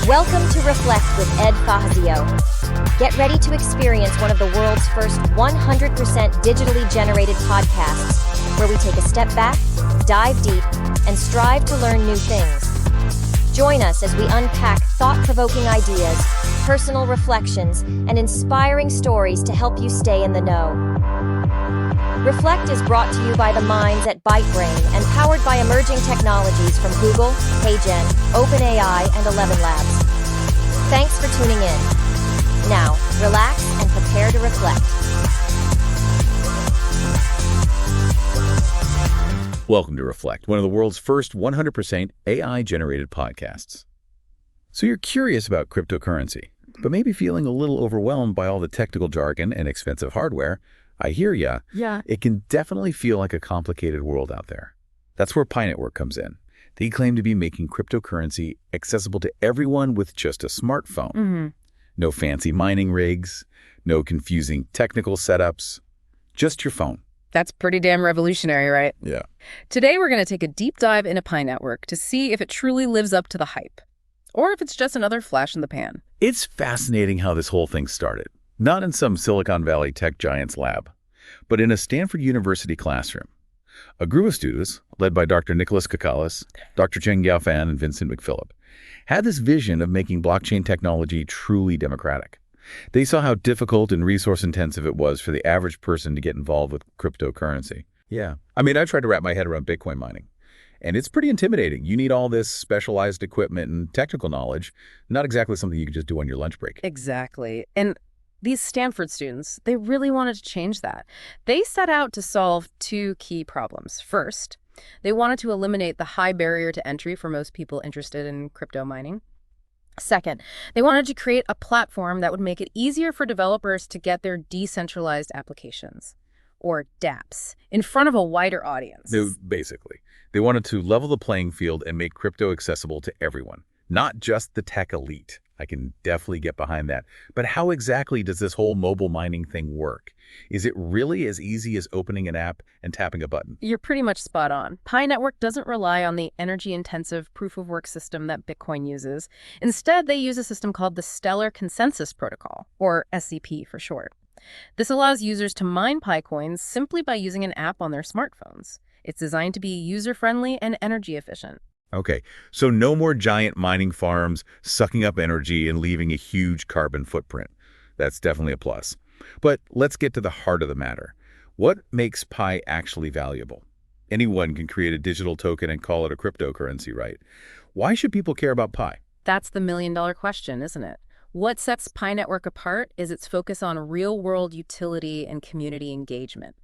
Welcome to Reflect with Ed Fassio. Get ready to experience one of the world's first 100% digitally generated podcasts, where we take a step back, dive deep, and strive to learn new things. Join us as we unpack thought-provoking ideas, personal reflections, and inspiring stories to help you stay in the know. Reflect is brought to you by the minds at ByteBrain and powered by emerging technologies from Google, HeyGen, OpenAI, and 11 Labs. Thanks for tuning in. Now, relax and prepare to reflect. Welcome to Reflect, one of the world's first 100% AI-generated podcasts. So you're curious about cryptocurrency, but maybe feeling a little overwhelmed by all the technical jargon and expensive hardware. I hear ya. Yeah. It can definitely feel like a complicated world out there. That's where Pi Network comes in. They claim to be making cryptocurrency accessible to everyone with just a smartphone. Mm-hmm. No fancy mining rigs, no confusing technical setups, just your phone. That's pretty damn revolutionary, right? Yeah. Today, we're going to take a deep dive into Pi Network to see if it truly lives up to the hype, or if it's just another flash in the pan. It's fascinating how this whole thing started. Not in some Silicon Valley tech giant's lab, but in a Stanford University classroom. A group of students, led by Dr. Nicholas Kakalis, Dr. Cheng Yaofan, and Vincent McPhillip, had this vision of making blockchain technology truly democratic. They saw how difficult and resource-intensive it was for the average person to get involved with cryptocurrency. Yeah. I mean, I tried to wrap my head around Bitcoin mining, and it's pretty intimidating. You need all this specialized equipment and technical knowledge, not exactly something you can just do on your lunch break. Exactly. And these Stanford students, they really wanted to change that. They set out to solve two key problems. First, they wanted to eliminate the high barrier to entry for most people interested in crypto mining. Second, they wanted to create a platform that would make it easier for developers to get their decentralized applications, or dApps, in front of a wider audience. They wanted to level the playing field and make crypto accessible to everyone, not just the tech elite. I can definitely get behind that. But how exactly does this whole mobile mining thing work? Is it really as easy as opening an app and tapping a button? You're pretty much spot on. Pi Network doesn't rely on the energy-intensive proof-of-work system that Bitcoin uses. Instead, they use a system called the Stellar Consensus Protocol, or SCP for short. This allows users to mine Pi coins simply by using an app on their smartphones. It's designed to be user-friendly and energy efficient. Okay, so no more giant mining farms sucking up energy and leaving a huge carbon footprint. That's definitely a plus. But let's get to the heart of the matter. What makes Pi actually valuable? Anyone can create a digital token and call it a cryptocurrency, right? Why should people care about Pi? That's the million-dollar question, isn't it? What sets Pi Network apart is its focus on real-world utility and community engagement.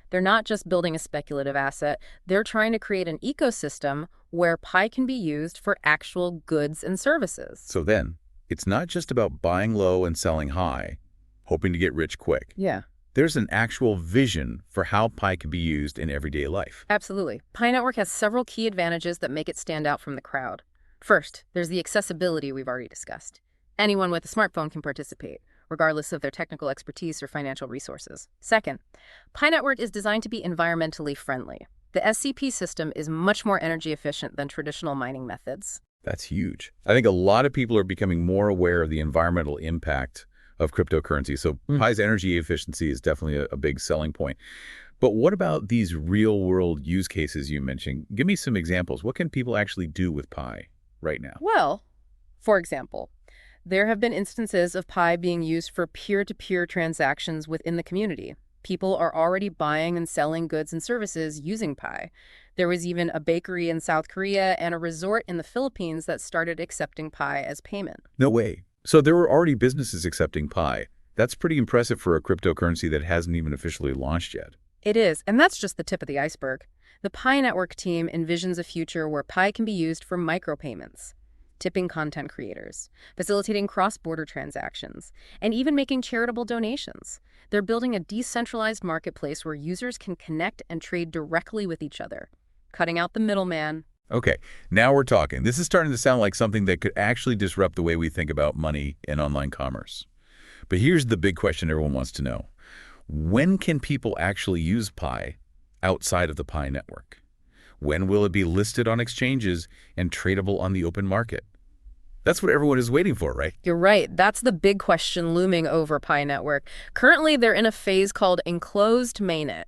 They're not just building a speculative asset, they're trying to create an ecosystem where Pi can be used for actual goods and services. So then, it's not just about buying low and selling high, hoping to get rich quick. Yeah. There's an actual vision for how Pi can be used in everyday life. Absolutely. Pi Network has several key advantages that make it stand out from the crowd. First, there's the accessibility we've already discussed. Anyone with a smartphone can participate, regardless of their technical expertise or financial resources. Second, Pi Network is designed to be environmentally friendly. The SCP system is much more energy efficient than traditional mining methods. That's huge. I think a lot of people are becoming more aware of the environmental impact of cryptocurrency. So Pi's energy efficiency is definitely a big selling point. But what about these real-world use cases you mentioned? Give me some examples. What can people actually do with Pi right now? Well, for example, there have been instances of Pi being used for peer-to-peer transactions within the community. People are already buying and selling goods and services using Pi. There was even a bakery in South Korea and a resort in the Philippines that started accepting Pi as payment. No way. So there were already businesses accepting Pi. That's pretty impressive for a cryptocurrency that hasn't even officially launched yet. It is, and that's just the tip of the iceberg. The Pi Network team envisions a future where Pi can be used for micropayments, tipping content creators, facilitating cross-border transactions, and even making charitable donations. They're building a decentralized marketplace where users can connect and trade directly with each other, cutting out the middleman. Okay, now we're talking. This is starting to sound like something that could actually disrupt the way we think about money and online commerce. But here's the big question everyone wants to know. When can people actually use Pi outside of the Pi network? When will it be listed on exchanges and tradable on the open market? That's what everyone is waiting for, right? You're right. That's the big question looming over Pi Network. Currently, they're in a phase called enclosed mainnet.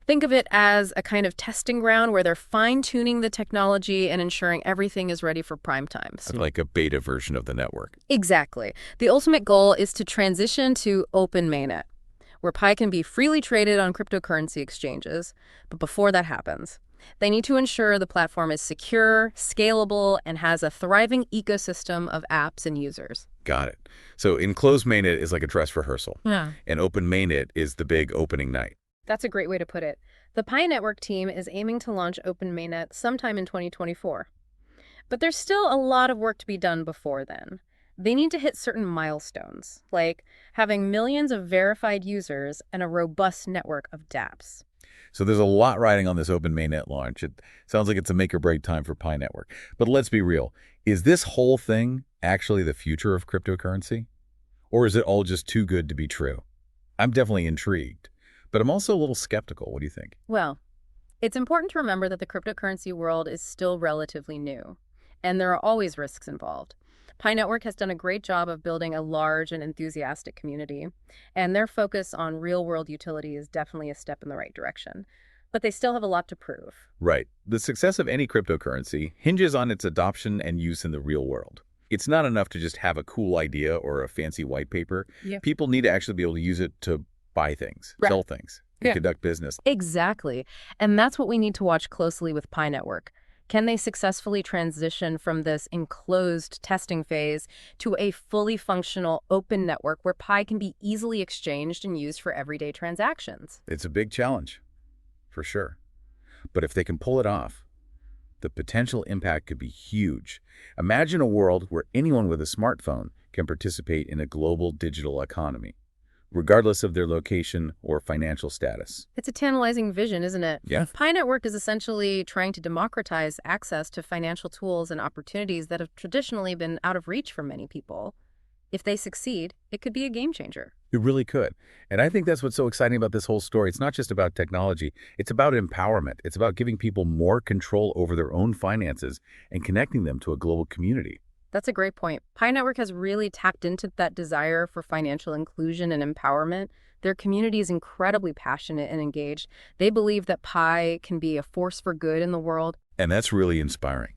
Think of it as a kind of testing ground where they're fine-tuning the technology and ensuring everything is ready for prime time. Like a beta version of the network. Exactly. The ultimate goal is to transition to open mainnet, where Pi can be freely traded on cryptocurrency exchanges. But before that happens, they need to ensure the platform is secure, scalable, and has a thriving ecosystem of apps and users. Got it. So enclosed mainnet is like a dress rehearsal. Yeah. And open mainnet is the big opening night. That's a great way to put it. The Pi Network team is aiming to launch Open Mainnet sometime in 2024. But there's still a lot of work to be done before then. They need to hit certain milestones, like having millions of verified users and a robust network of dApps. So there's a lot riding on this open mainnet launch. It sounds like it's a make or break time for Pi Network. But let's be real. Is this whole thing actually the future of cryptocurrency? Or is it all just too good to be true? I'm definitely intrigued. But I'm also a little skeptical. What do you think? Well, it's important to remember that the cryptocurrency world is still relatively new, and there are always risks involved. Pi Network has done a great job of building a large and enthusiastic community, and their focus on real-world utility is definitely a step in the right direction. But they still have a lot to prove. Right. The success of any cryptocurrency hinges on its adoption and use in the real world. It's not enough to just have a cool idea or a fancy white paper. Yeah. People need to actually be able to use it to buy things, Right. sell things, and conduct business. Exactly. And that's what we need to watch closely with Pi Network. Can they successfully transition from this enclosed testing phase to a fully functional open network where Pi can be easily exchanged and used for everyday transactions? It's a big challenge, for sure. But if they can pull it off, the potential impact could be huge. Imagine a world where anyone with a smartphone can participate in a global digital economy, regardless of their location or financial status. It's a tantalizing vision, isn't it? Yeah. Pi Network is essentially trying to democratize access to financial tools and opportunities that have traditionally been out of reach for many people. If they succeed, it could be a game changer. It really could. And I think that's what's so exciting about this whole story. It's not just about technology. It's about empowerment. It's about giving people more control over their own finances and connecting them to a global community. That's a great point. Pi Network has really tapped into that desire for financial inclusion and empowerment. Their community is incredibly passionate and engaged. They believe that Pi can be a force for good in the world. And that's really inspiring.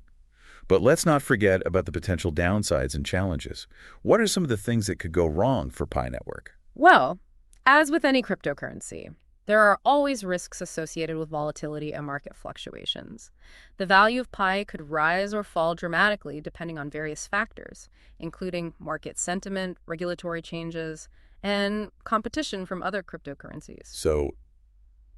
But let's not forget about the potential downsides and challenges. What are some of the things that could go wrong for Pi Network? Well, as with any cryptocurrency, there are always risks associated with volatility and market fluctuations. The value of Pi could rise or fall dramatically depending on various factors, including market sentiment, regulatory changes, and competition from other cryptocurrencies. So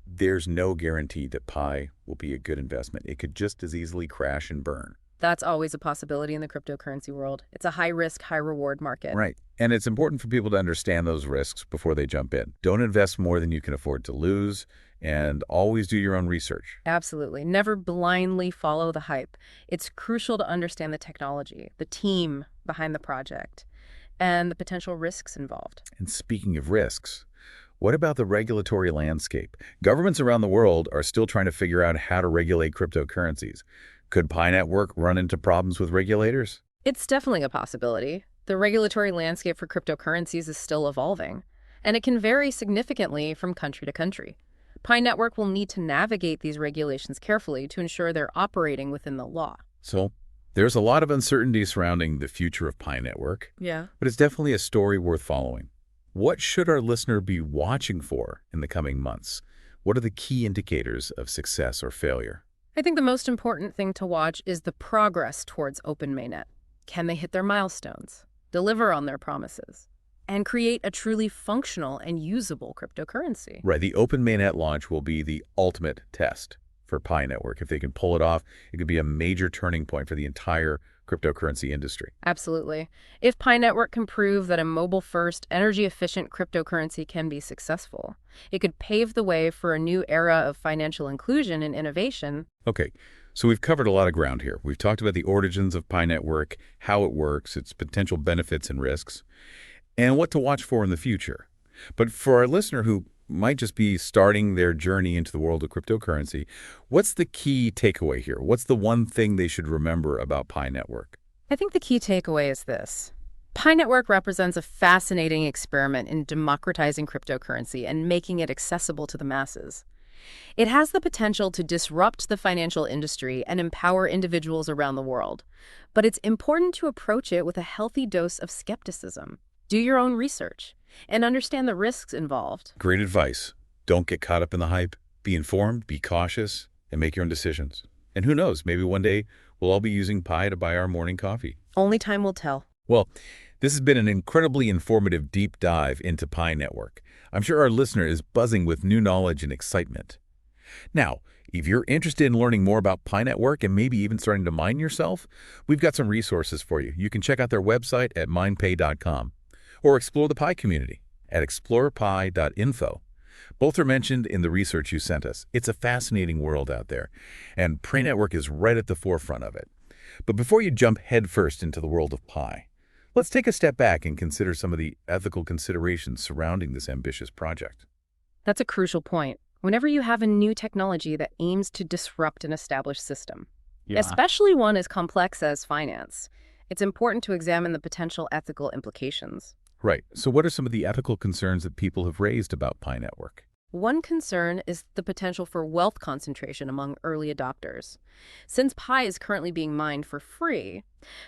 there's no guarantee that Pi will be a good investment. It could just as easily crash and burn. That's always a possibility in the cryptocurrency world. It's a high-risk, high-reward market. Right. And it's important for people to understand those risks before they jump in. Don't invest more than you can afford to lose, and always do your own research. Absolutely. Never blindly follow the hype. It's crucial to understand the technology, the team behind the project, and the potential risks involved. And speaking of risks, what about the regulatory landscape? Governments around the world are still trying to figure out how to regulate cryptocurrencies. Could Pi Network run into problems with regulators? It's definitely a possibility. The regulatory landscape for cryptocurrencies is still evolving, and it can vary significantly from country to country. Pi Network will need to navigate these regulations carefully to ensure they're operating within the law. So there's a lot of uncertainty surrounding the future of Pi Network, Yeah. but it's definitely a story worth following. What should our listener be watching for in the coming months? What are the key indicators of success or failure? I think the most important thing to watch is the progress towards Open Mainnet. Can they hit their milestones, deliver on their promises, and create a truly functional and usable cryptocurrency? Right. The Open Mainnet launch will be the ultimate test for Pi Network. If they can pull it off, it could be a major turning point for the entire cryptocurrency industry. Absolutely. If Pi Network can prove that a mobile-first, energy-efficient cryptocurrency can be successful, it could pave the way for a new era of financial inclusion and innovation. Okay, so we've covered a lot of ground here. We've talked about the origins of Pi Network, how it works, its potential benefits and risks, and what to watch for in the future. But for our listener who might just be starting their journey into the world of cryptocurrency, what's the key takeaway here? What's the one thing they should remember about Pi Network? I think the key takeaway is this. Pi Network represents a fascinating experiment in democratizing cryptocurrency and making it accessible to the masses. It has the potential to disrupt the financial industry and empower individuals around the world. But it's important to approach it with a healthy dose of skepticism. Do your own research and understand the risks involved. Great advice. Don't get caught up in the hype. Be informed, be cautious, and make your own decisions. And who knows, maybe one day we'll all be using Pi to buy our morning coffee. Only time will tell. Well, this has been an incredibly informative deep dive into Pi Network. I'm sure our listener is buzzing with new knowledge and excitement. Now, if you're interested in learning more about Pi Network and maybe even starting to mine yourself, we've got some resources for you. You can check out their website at minepay.com or explore the Pi community at explorepi.info. Both are mentioned in the research you sent us. It's a fascinating world out there, and Pi Network is right at the forefront of it. But before you jump headfirst into the world of Pi, let's take a step back and consider some of the ethical considerations surrounding this ambitious project. That's a crucial point. Whenever you have a new technology that aims to disrupt an established system, especially one as complex as finance, it's important to examine the potential ethical implications. Right. So what are some of the ethical concerns that people have raised about Pi Network? One concern is the potential for wealth concentration among early adopters. Since Pi is currently being mined for free,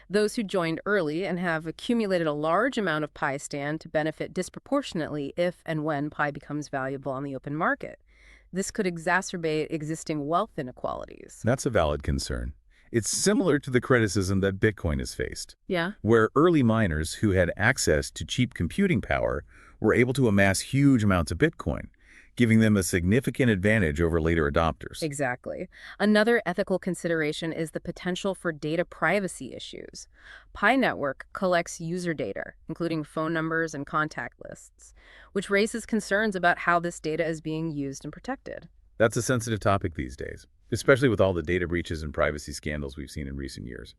those who joined early and have accumulated a large amount of Pi stand to benefit disproportionately if and when Pi becomes valuable on the open market. This could exacerbate existing wealth inequalities. That's a valid concern. It's similar to the criticism that Bitcoin has faced, Yeah. where early miners who had access to cheap computing power were able to amass huge amounts of Bitcoin, giving them a significant advantage over later adopters. Exactly. Another ethical consideration is the potential for data privacy issues. Pi Network collects user data, including phone numbers and contact lists, which raises concerns about how this data is being used and protected. That's a sensitive topic these days, especially with all the data breaches and privacy scandals we've seen in recent years.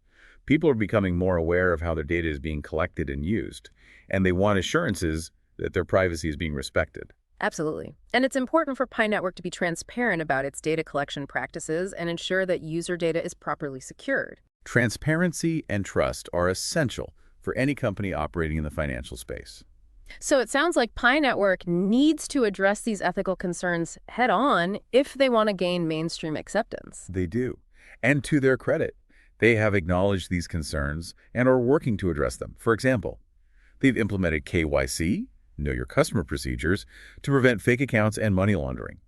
People are becoming more aware of how their data is being collected and used, and they want assurances that their privacy is being respected. Absolutely. And it's important for Pi Network to be transparent about its data collection practices and ensure that user data is properly secured. Transparency and trust are essential for any company operating in the financial space. So it sounds like Pi Network needs to address these ethical concerns head-on if they want to gain mainstream acceptance. They do. And to their credit, they have acknowledged these concerns and are working to address them. For example, they've implemented KYC, Know Your Customer procedures, to prevent fake accounts and money laundering.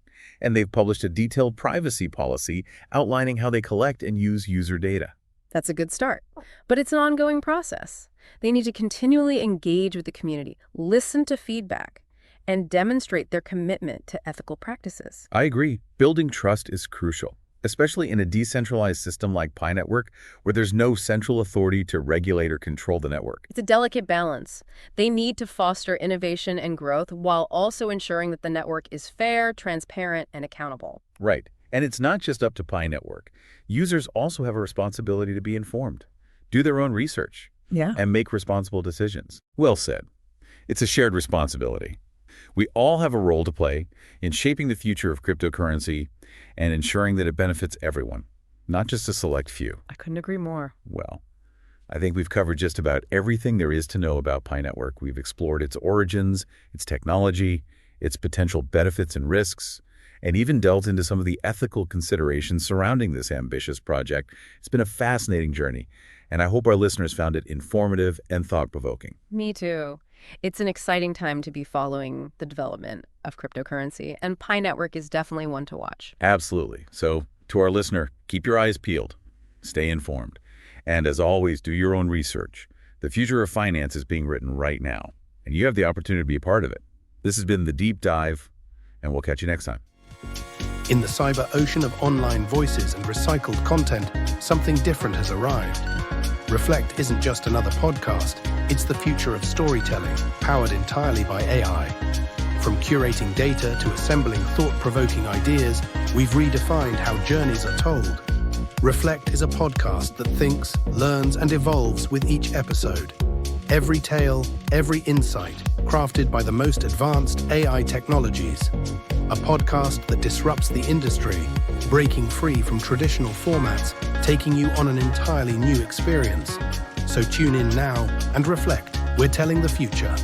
And they've published a detailed privacy policy outlining how they collect and use user data. That's a good start. But it's an ongoing process. They need to continually engage with the community, listen to feedback, and demonstrate their commitment to ethical practices. I agree. Building trust is crucial, especially in a decentralized system like Pi Network, where there's no central authority to regulate or control the network. It's a delicate balance. They need to foster innovation and growth while also ensuring that the network is fair, transparent, and accountable. Right. And it's not just up to Pi Network. Users also have a responsibility to be informed, do their own research, and make responsible decisions. Well said. It's a shared responsibility. We all have a role to play in shaping the future of cryptocurrency and ensuring that it benefits everyone, not just a select few. I couldn't agree more. Well, I think we've covered just about everything there is to know about Pi Network. We've explored its origins, its technology, its potential benefits and risks, and even delved into some of the ethical considerations surrounding this ambitious project. It's been a fascinating journey, and I hope our listeners found it informative and thought-provoking. Me too. It's an exciting time to be following the development of cryptocurrency, and Pi Network is definitely one to watch. Absolutely. So, to our listener, keep your eyes peeled, stay informed, and as always, do your own research. The future of finance is being written right now, and you have the opportunity to be a part of it. This has been The Deep Dive, and we'll catch you next time. In the cyber ocean of online voices and recycled content, something different has arrived. Reflect isn't just another podcast, it's the future of storytelling, powered entirely by AI. From curating data to assembling thought-provoking ideas, we've redefined how journeys are told. Reflect is a podcast that thinks, learns, and evolves with each episode. Every tale, every insight, crafted by the most advanced AI technologies. A podcast that disrupts the industry, breaking free from traditional formats, taking you on an entirely new experience. So tune in now and reflect. We're telling the future.